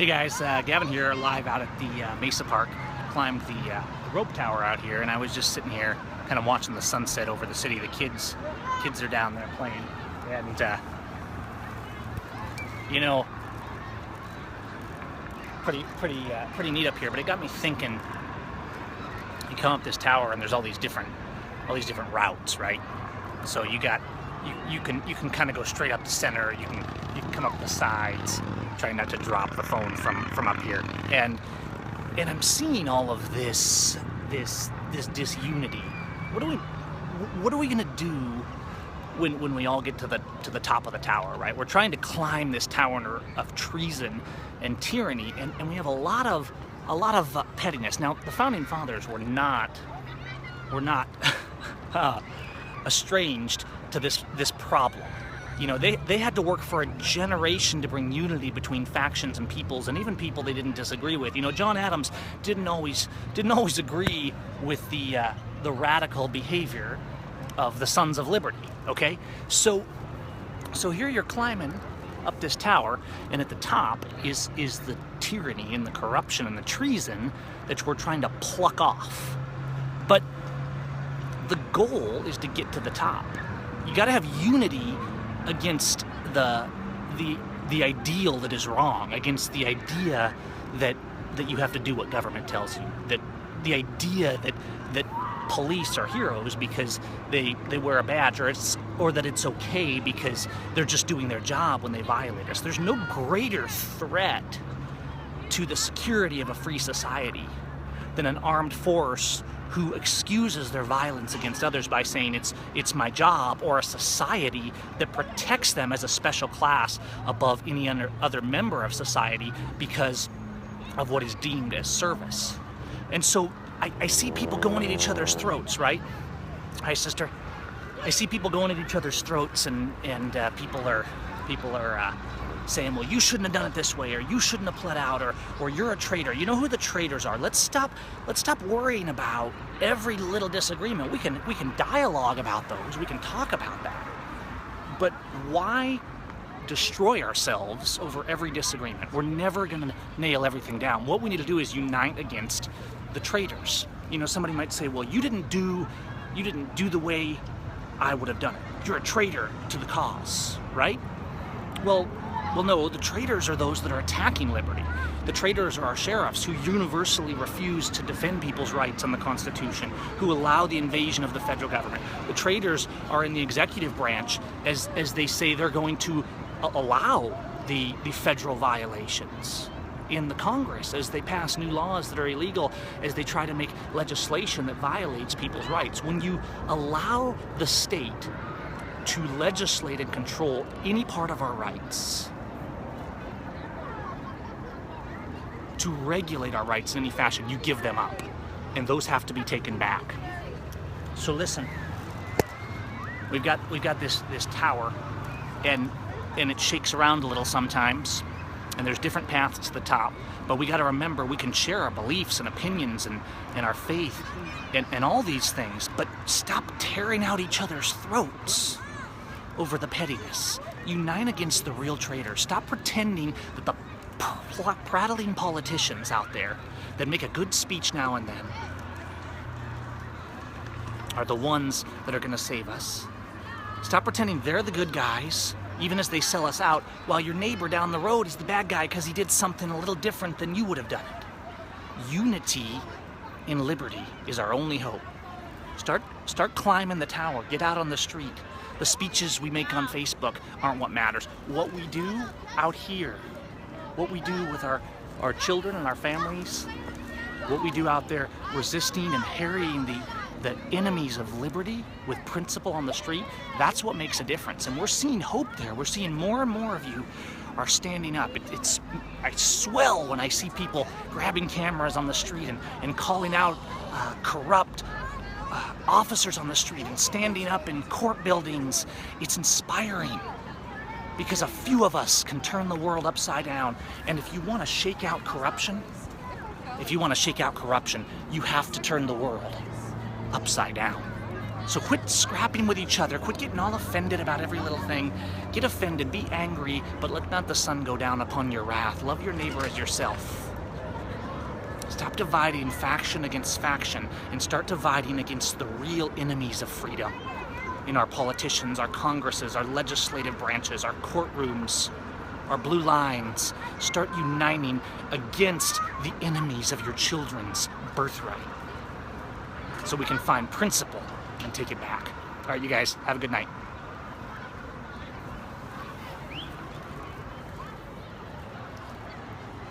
Hey guys, Gavin here, live out at the Mesa Park. Climbed the rope tower out here, and I was just sitting here, kind of watching the sunset over the city. The kids are down there playing, and you know, pretty neat up here. But it got me thinking. You come up this tower, and there's all these different routes, right? So you can kind of go straight up the center. You can come up the sides. Trying not to drop the phone from up here, and I'm seeing all of this disunity. What are we gonna do when we all get to the top of the tower, right? We're trying to climb this tower of treason and tyranny, and we have a lot of pettiness. Now, the founding fathers were not estranged to this problem. You know, they had to work for a generation to bring unity between factions and peoples, and even people they didn't disagree with. You know, John Adams didn't always agree with the radical behavior of the Sons of Liberty. Okay, so here you're climbing up this tower, and at the top is the tyranny and the corruption and the treason that we're trying to pluck off. But the goal is to get to the top. You got to have unity against the ideal that is wrong, against the idea that you have to do what government tells you, that the idea that police are heroes because they wear a badge, or that it's okay because they're just doing their job when they violate us. There's no greater threat to the security of a free society than an armed force who excuses their violence against others by saying it's my job, or a society that protects them as a special class above any other member of society because of what is deemed as service. And so I see people going at each other's throats, right? Hi, sister. I see people going at each other's throats, and people are saying, well, you shouldn't have done it this way, or you shouldn't have pled out, or you're a traitor. You know who the traitors are. Let's stop worrying about every little disagreement. We can dialogue about those. We can talk about that. But why destroy ourselves over every disagreement? We're never going to nail everything down. What we need to do is unite against the traitors. You know, somebody might say, well, you didn't do the way I would have done it. You're a traitor to the cause, right? Well, no, the traitors are those that are attacking liberty. The traitors are our sheriffs who universally refuse to defend people's rights on the Constitution, who allow the invasion of the federal government. The traitors are in the executive branch as they say they're going to allow the federal violations in the Congress, as they pass new laws that are illegal, as they try to make legislation that violates people's rights. When you allow the state to legislate and control any part of our rights, to regulate our rights in any fashion, you give them up, and those have to be taken back. So listen, we've got this tower, and it shakes around a little sometimes, and there's different paths to the top, but we got to remember we can share our beliefs and opinions and our faith and all these things, but stop tearing out each other's throats over the pettiness. Unite against the real traitors. Stop pretending that the prattling politicians out there that make a good speech now and then are the ones that are going to save us. Stop pretending they're the good guys, even as they sell us out, while your neighbor down the road is the bad guy because he did something a little different than you would have done it. Unity in liberty is our only hope. Start climbing the tower. Get out on the street. The speeches we make on Facebook aren't what matters. What we do out here, what we do with our children and our families, what we do out there resisting and harrying the enemies of liberty with principle on the street, that's what makes a difference. And we're seeing hope there. We're seeing more and more of you are standing up. I swell when I see people grabbing cameras on the street and calling out corrupt officers on the street and standing up in court buildings. It's inspiring, because a few of us can turn the world upside down. And if you want to shake out corruption, you have to turn the world upside down. So quit scrapping with each other. Quit getting all offended about every little thing. Get offended, be angry, but let not the sun go down upon your wrath. Love your neighbor as yourself. Stop dividing faction against faction and start dividing against the real enemies of freedom. In our politicians, our congresses, our legislative branches, our courtrooms, our blue lines. Start uniting against the enemies of your children's birthright. So we can find principle and take it back. All right, you guys, have a good night.